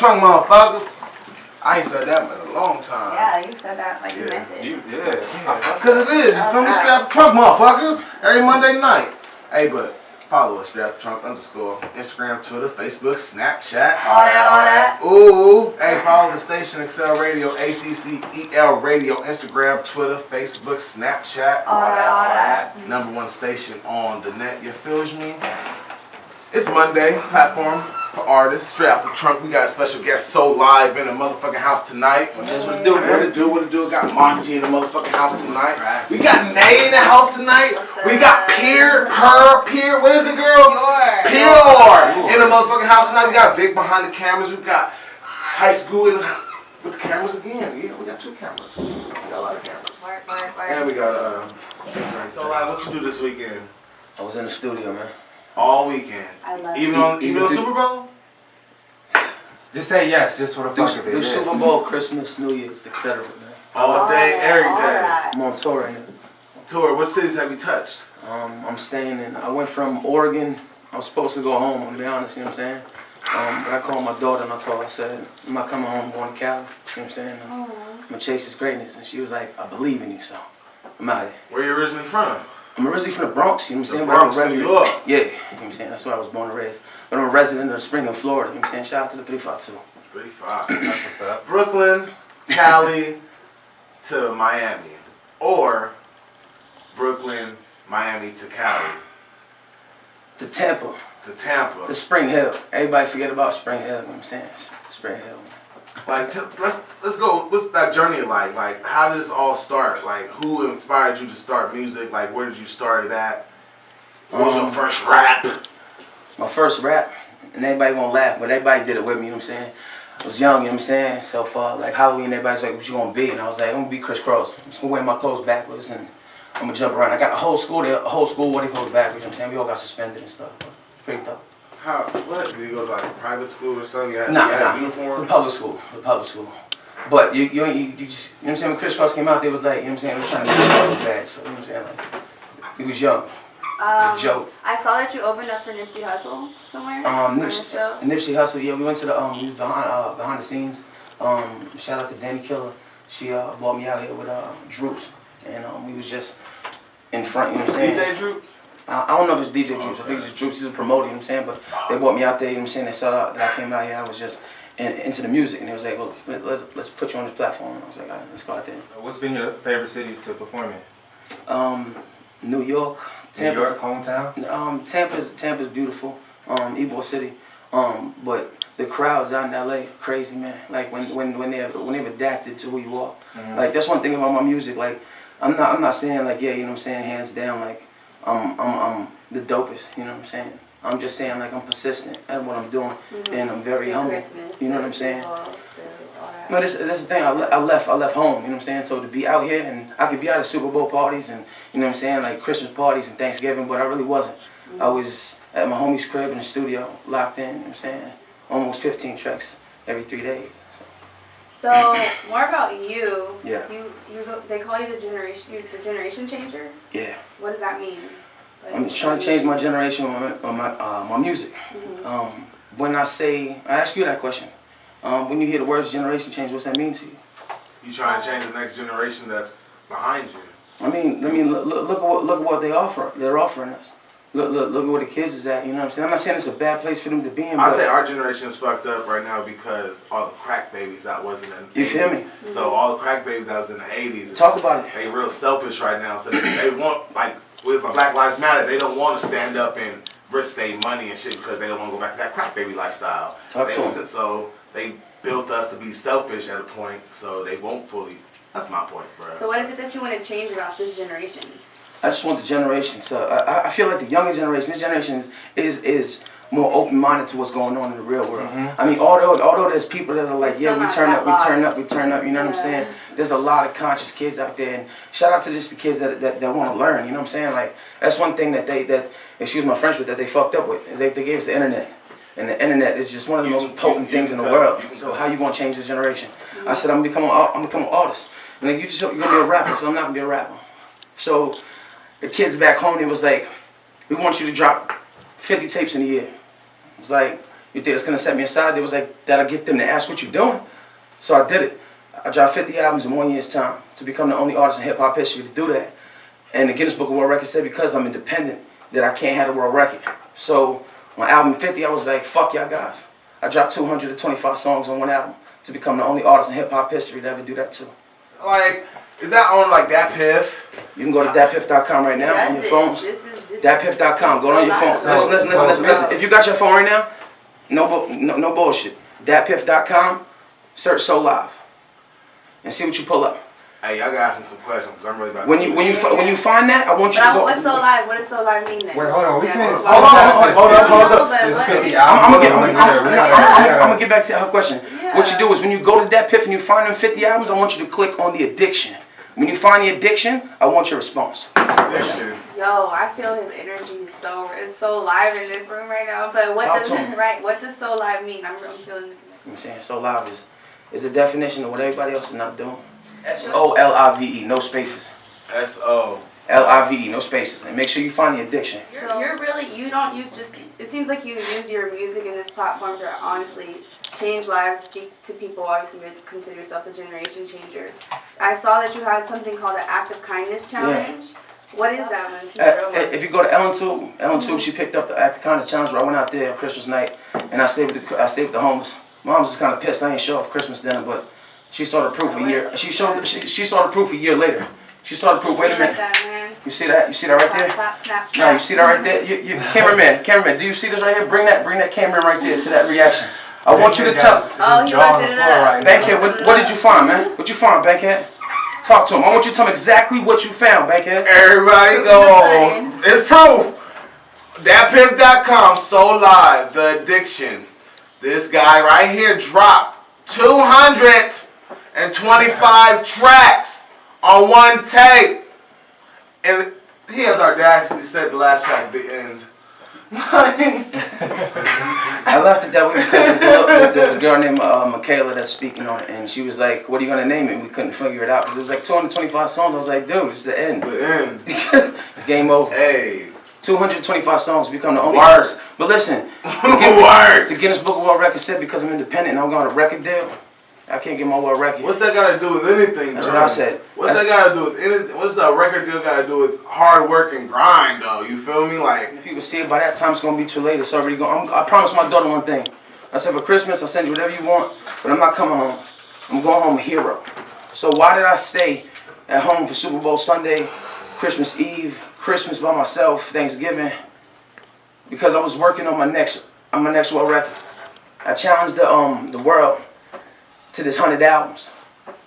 trunk, motherfuckers. I ain't said that in a long time. Yeah, you said that like you meant it. Because it is. You feel me? Straight out the trunk, motherfuckers. Every Monday night. Hey, but follow us, straight out the trunk _ Instagram, Twitter, Facebook, Snapchat. All that. Ooh. Hey, follow the station, Excel Radio, ACCEL Radio, Instagram, Twitter, Facebook, Snapchat. All that. #1 station on the net. You feel me? It's Monday, platform for artists, straight out the trunk. We got a special guest so live in the motherfucking house tonight. That's what it do, man. What it do? Got Monty in the motherfucking house tonight. We got Nay in the house tonight. We got Pierre, what is it, girl? Pure in the motherfucking house tonight. We got Vic behind the cameras. We got High School with the cameras again. Yeah, we got 2 cameras. We got a lot of cameras. Work. And we got so what you do this weekend? I was in the studio, man. All weekend. I love even on Super Bowl? Just say yes, just for the fuck of it. Do Super Bowl, Christmas, New Year's, etc. man. All day, every day. I'm on tour right now. Tour, what cities have you touched? I'm staying in, I went from Oregon. I was supposed to go home, I'm gonna be honest, you know what I'm saying? But I called my daughter and I told her, I said, I'm not coming home, I'm going to Cali, you know what I'm saying? I'm gonna chase this greatness. And she was like, I believe in you, so I'm out here. Where you originally from? I'm originally from the Bronx, you know what I'm saying? The Bronx, New York. Yeah, you know what I'm saying? That's where I was born and raised. But I'm a resident of Spring in Florida, you know what I'm saying? Shout out to the 352. 3-5. That's what's up. Brooklyn, Cali to Miami. Or Brooklyn, Miami to Cali. To Tampa. To Tampa. To Spring Hill. Everybody forget about Spring Hill, you know what I'm saying? Spring Hill. Like, let's go. What's that journey like? Like, how did this all start? Like, who inspired you to start music? Like, where did you start it at? What was your first rap? My first rap, and everybody gonna laugh, but everybody did it with me, you know what I'm saying? I was young, you know what I'm saying? So far, like Halloween, everybody's like, what you gonna be? And I was like, I'm gonna be Criss Cross. I'm just gonna wear my clothes backwards and I'm gonna jump around. I got the whole school there, wearing clothes backwards, you know what I'm saying? We all got suspended and stuff, but it's pretty tough. How? What? Did you go to like a private school or something? You had, Nah. uniforms? The public school. But you just, you know what I'm saying? When Criss Cross came out, they was like, you know what I'm saying? They was trying to make it bad, so you know what I'm saying? Like, he was young. Joke. I saw that you opened up for Nipsey Hussle somewhere. Nipsey Hussle, yeah, we went to the we was behind the scenes. Shout out to Danny Killer. She brought me out here with Droops, and we was just in front. You know what I'm saying? DJ Droops. I don't know if it's DJ Droops. I think it's just Droops. He's a promoter. You know what I'm saying? But they brought me out there. You know what I'm saying? They saw that I came out here. And I was just into the music, and they was like, well, let's put you on this platform. And I was like, all right, let's go out there. What's been your favorite city to perform in? New York. New York, hometown? Tampa's beautiful. Ybor City. But the crowds out in LA crazy, man. Like when they've adapted to who you are. Like that's one thing about my music. Like I'm not saying like yeah, you know what I'm saying, hands down like I'm the dopest, you know what I'm saying? I'm just saying like I'm persistent at what I'm doing and I'm very humble. You know what I'm saying? No, this is the thing. I left home. You know what I'm saying? So to be out here and I could be out at Super Bowl parties and you know what I'm saying, like Christmas parties and Thanksgiving, but I really wasn't. I was at my homie's crib in the studio, locked in. You know what I'm saying? Almost 15 tracks every 3 days. So more about you. Yeah. They call you the generation changer. Yeah. What does that mean? Like, I'm just trying to change my generation on my music. When I ask you that question. When you hear the words generation change, what's that mean to you? You trying to change the next generation that's behind you. I mean, look at what they're offering us. Look at where the kids is at. You know what I'm saying? I'm not saying it's a bad place for them to be in. I say our generation is fucked up right now because all the crack babies that wasn't in the 80s. You feel me? So all the crack babies that was in the 80s. Talk about it. They real selfish right now. So they want, like with the Black Lives Matter, they don't want to stand up and risk their money and shit because they don't want to go back to that crack baby lifestyle. So they built us to be selfish at a point, so they won't fully. That's my point, bro. So what is it that you want to change about this generation? I just want the generation to. I feel like the younger generation, this generation is more open-minded to what's going on in the real world. I mean, although there's people that are like, yeah, we turn up, you know what I'm saying? There's a lot of conscious kids out there, and shout out to just the kids that want to learn, you know what I'm saying? Like, that's one thing that excuse my French, but that they fucked up with, is they gave us the internet. And the internet is just one of the most potent things in the world. So how you gonna change this generation? I said, I'm gonna become an artist. And like, you're gonna be a rapper, so I'm not gonna be a rapper. So the kids back home, they was like, we want you to drop 50 tapes in a year. It was like, You think it's gonna set me aside? They was like, that'll get them to ask what you're doing. So I did it. I dropped 50 albums in 1 year's time to become the only artist in hip hop history to do that. And the Guinness Book of World Records said because I'm independent that I can't have a world record. So on album 50, I was like, fuck y'all guys. I dropped 225 songs on one album to become the only artist in hip hop history to ever do that too. Like, is that on like DatPiff? You can go to datpiff.com right now on your phones. Datpiff.com. Go on your phone. Listen. If you got your phone right now, no bullshit. Datpiff.com. Search So Live and see what you pull up. Hey, y'all gotta ask me some questions because I'm really about to. When you find that, I want you to go. What's So Live? What does So Live mean then? Wait, hold on. We can't. Hold on. It's 50 I'm albums. gonna get back to her question. What you do is when you go to DatPiff and you find them 50 albums, I want you to click on the addiction. When you find the addiction, I want your response. Addiction. Yo, I feel his energy is so live in this room right now. But what does So Live mean? I'm feeling. I'm saying So Live is a definition of what everybody else is not doing. SOLIVE, no spaces. SOLIVE, no spaces. And make sure you find the addiction. So you don't use it seems like you use your music in this platform to honestly change lives, speak to people, obviously you consider yourself the generation changer. I saw that you had something called the Act of Kindness Challenge. Yeah. What is that? If you go to Ellen Tube, she picked up the Act of Kindness Challenge where I went out there on Christmas night and I stayed with the homeless. Mom was just kind of pissed I ain't show off Christmas dinner, but she saw the proof a year. She saw the proof a year later. She saw the proof. Wait a minute. You see that? You see that right there? Clap, snap, snap. No, you see that right there? You cameraman. Do you see this right here? Bring that camera right there to that reaction. I want you to tell. Oh, he lifted it up. Bankhead, what did you find, man? What you find, Bankhead? Talk to him. I want you to tell him exactly what you found, Bankhead. Everybody go. It's proof. DatPiff.com. So Live. The Addiction. This guy right here dropped 225 tracks on one tape. And he has the audacity to say the last track at the end. I left it that way because there's a girl named Michaela that's speaking on it, and she was like, what are you going to name it? And we couldn't figure it out because it was like 225 songs. I was like, dude, it's the end. The end. It's game over. Hey. 225 songs become the only artist. But listen, the Guinness Book of World Records said because I'm independent and I'm going to record deal, I can't get my world record. What's that got to do with anything, That's what I said. What's that got to do with anything? What's that record deal got to do with hard work and grind, though? You feel me? Like, if people see it by that time, it's going to be too late. It's already gone. I promised my daughter one thing. I said, for Christmas, I'll send you whatever you want, but I'm not coming home. I'm going home a hero. So why did I stay at home for Super Bowl Sunday, Christmas Eve, Christmas by myself, Thanksgiving? Because I was working on my next world record. I challenged the world to this 100 albums.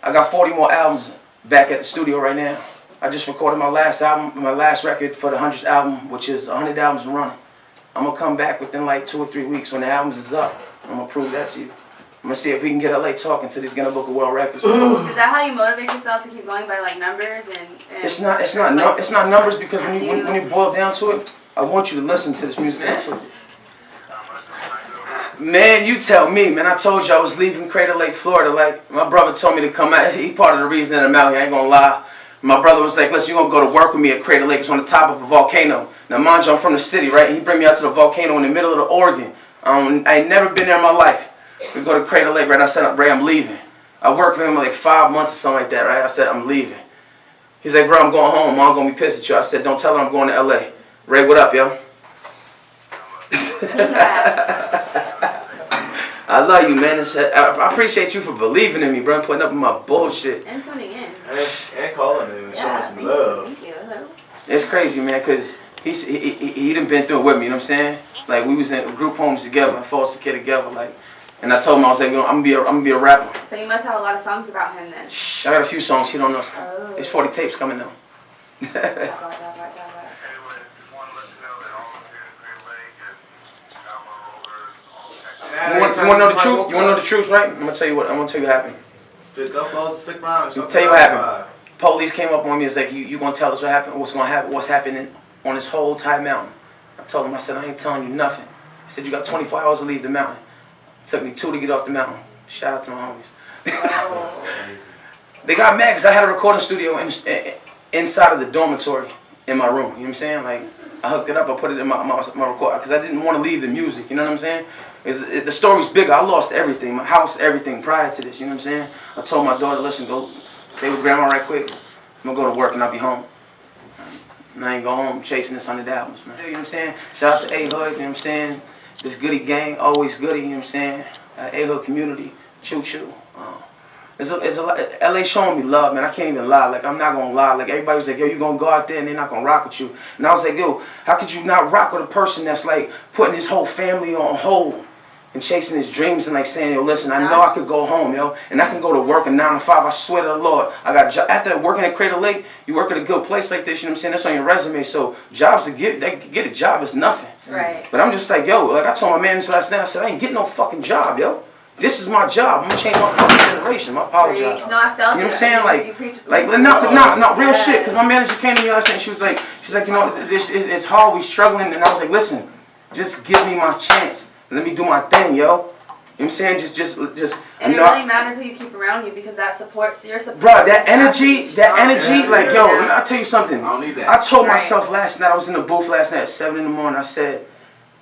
I got 40 more albums back at the studio right now. I just recorded my last album, my last record for the 100th album, which is 100 albums running. I'm gonna come back within like 2 or 3 weeks when the albums is up. I'm gonna prove that to you. I'm gonna see if we can get LA talking to these Guinness Book of World Records. Is that how you motivate yourself to keep going by like numbers and it's not numbers because when you boil down to it, I want you to listen to this music. Man, you tell me, man. I told you I was leaving Crater Lake, Florida. Like, my brother told me to come out. He part of the reason that I'm out here, I ain't gonna lie. My brother was like, listen, you're gonna go to work with me at Crater Lake. It's on the top of a volcano. Now, mind you, I'm from the city, right? He bring me out to the volcano in the middle of the Oregon. I ain't never been there in my life. We go to Crater Lake, right? I said, Ray, I'm leaving. I worked for him like 5 months or something like that, right? I said, I'm leaving. He's like, bro, I'm going home. Mom gonna be pissed at you. I said, don't tell her I'm going to LA. Ray, what up, yo? I love you, man. I appreciate you for believing in me, bro, and putting up with my bullshit. And tuning in. And calling in and showing some love. Thank you. It's crazy, man, because he done been through it with me, you know what I'm saying? Like, we was in group homes together, foster kid together, like, and I told him, I was like, I'm gonna be a rapper. So you must have a lot of songs about him then. I got a few songs he don't know. Oh. There's 40 tapes coming out. You want to know the truth? You want to know the truth, right? I'm gonna tell you what happened. Sick rounds. I'll tell you what happened. Police came up on me. It's like, you gonna tell us what happened? What's gonna happen? What's happening on this whole entire mountain? I told him, I said, I ain't telling you nothing. I said, you got 24 hours to leave the mountain. It took me 2 to get off the mountain. Shout out to my homies. They got mad because I had a recording studio inside of the dormitory in my room. You know what I'm saying? Like, I hooked it up, I put it in my record, because I didn't want to leave the music, you know what I'm saying? The story's bigger. I lost everything, my house, everything prior to this, you know what I'm saying? I told my daughter, listen, go stay with grandma right quick. I'm going to go to work and I'll be home. And I ain't go home chasing this 100 albums, man. You know what I'm saying? Shout out to A-Hood, you know what I'm saying? This Goody gang, always Goody, you know what I'm saying? A-Hood community, choo-choo. It's a lot. LA showing me love, man. I can't even lie. Like, I'm not gonna lie. Like, everybody was like, yo, you gonna go out there and they're not gonna rock with you. And I was like, yo, how could you not rock with a person that's like putting his whole family on hold and chasing his dreams and like saying, yo, listen, I know I could go home, yo, and I can go to work at 9 to 5. I swear to the Lord, I got after working at Crater Lake, you work at a good place like this, you know what I'm saying? That's on your resume. So jobs to get a job is nothing. Right. But I'm just like, yo, like I told my man this last night, I said, I ain't getting no fucking job, yo. This is my job. I'm gonna change my fucking generation. I apologize. No, I felt you know what I'm it. saying? Like real shit. Because my manager came to me last night and she's like, you know, this it's hard. We struggling. And I was like, listen, just give me my chance. Let me do my thing, yo. You know what I'm saying? Just. And it really matters who you keep around you because that supports your support. Bro, that energy, like, yo, I'll tell you something. I don't need that. I told myself last night, I was in the booth last night at 7 in the morning. I said,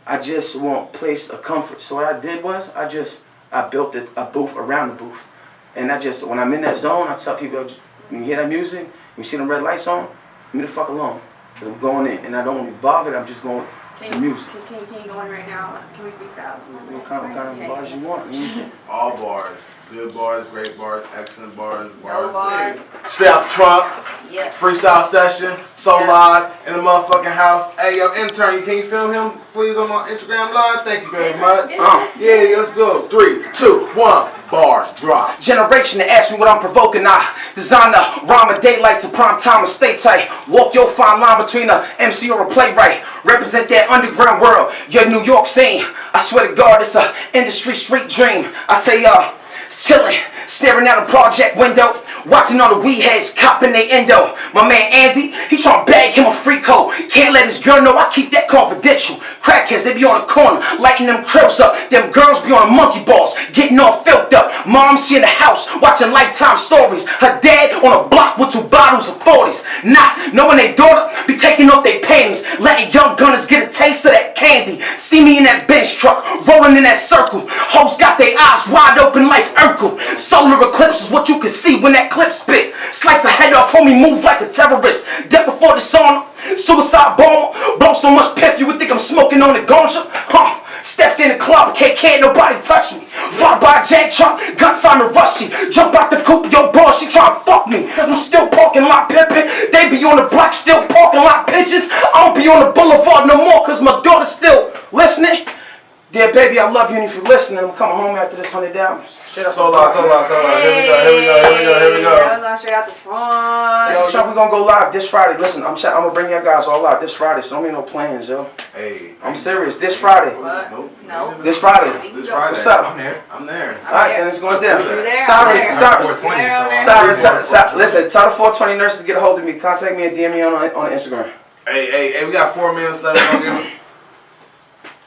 I just want place of comfort. So what I did was, I built a booth around the booth. And when I'm in that zone, I tell people, when you hear that music, you see the red lights on, leave me the fuck alone. Because I'm going in. And I don't want to be bothered, I'm just going with the music. Can you go in right now? Can we freestyle? What kind of bars you want? All bars. Good bars, great bars, excellent bars. No bars. Straight out the trunk. Yeah. Freestyle session. So live in the motherfucking house. Hey, yo, intern, can you film him, please, on my Instagram live? Thank you very much. Yeah, let's go. 3, 2, 1. Bars drop. Generation to ask me what I'm provoking. I design the rhyme of daylight to prime time and stay tight. Walk your fine line between a MC or a playwright. Represent that underground world, your New York scene. I swear to God, it's a industry street dream. I say, chilling, staring out a project window, watching all the weed heads copping they endo. My man Andy, he tryna bag him a free code. Can't let his girl know I keep that confidential. Crackheads, they be on the corner, lighting them krills up. Them girls be on monkey balls, getting all filled up. Mom, she in the house, watching Lifetime stories. Her dad on a block with 2 bottles of 40s. Not knowing their daughter be taking off their panties, letting young gunners get a taste of that candy. See me in that bench truck, rolling in that circle. Hoes got their eyes wide open like Urkel. Solar eclipse is what you can see when that clip spit. Slice a head off, homie, move like a terrorist. Dead before the song, suicide bomb. Blow so much piff you would think I'm smoking on the ganja. Stepped in the club, can't nobody touch me. Fought by a jank truck, guns on the rushy. Jump out the coupe, yo boy, she tryna fuck me. Cause I'm still parking lot pimpin'. They be on the block, still parking lot pigeons. I don't be on the boulevard no more, cause my daughter's still listening. Dear baby, I love you, and if you're listening, I'm coming home after this 100 albums. So loud. Here we go. That was on Straight Out the Trunk. Yo, Chuck, we gonna go live this Friday. Listen, I'm gonna bring y'all guys all live this Friday, so don't make no plans, yo. Hey. I'm serious, this Friday. What? Nope. No. This Friday. This Friday. What's up? I'm there. Alright, then it's going down. Sorry. Listen, tell the 420 nurses to get a hold of me. Contact me and DM me on Instagram. Hey, we got 4 minutes left.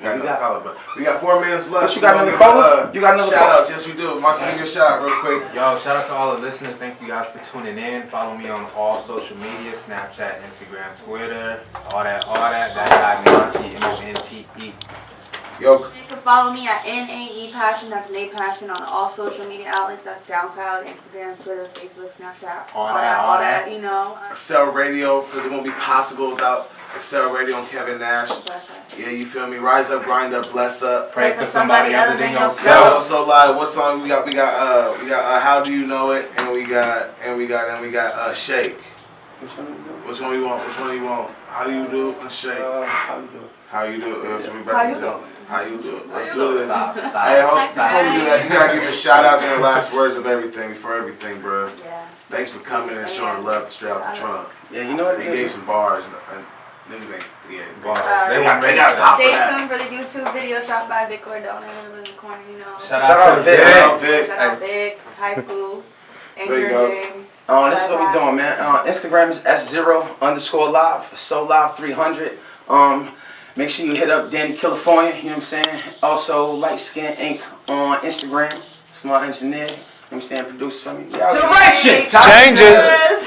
We got 4 minutes left. What, you got another caller? You got another shout caller? outs? Yes, we do. Mike, give me a shout out real quick. Yo, shout out to all the listeners. Thank you guys for tuning in. Follow me on all social media: Snapchat, Instagram, Twitter, all that. That's Monte. Yo. You can follow me at NAE Passion. That's Nate Passion on all social media outlets. That's SoundCloud, Instagram, Twitter, Facebook, Snapchat. All that. You know. Excel Radio, because it won't be possible without Excel Radio and Kevin Nash. Yeah, you feel me? Rise up, grind up, bless up. Pray for somebody other than yourself. So live. What song we got? We got How Do You Know It, and we got Shake. Which one you want? How do you do it? And Shake. How you do it? How you do it? Let's do this. Stop. Hey, before we do that, you gotta give a shout out to the last words of everything before everything, bro. Yeah. Thanks for coming and showing love to Straight Out the Trunk. Yeah, you know what? They gave some bars and niggas ain't. Yeah, Bars. They got top for that. Stay tuned for the YouTube video shot by Vic Cordona in the corner, you know. Shout out to Vic. Shout out Vic, high school, intern James. This is what we doing, man. Instagram is S0_live, so live 300. Make sure you hit up Danny California, you know what I'm saying? Also, Light Skin Inc. on Instagram. Smart engineer, you know what I'm saying? Producer for me. Generation changes.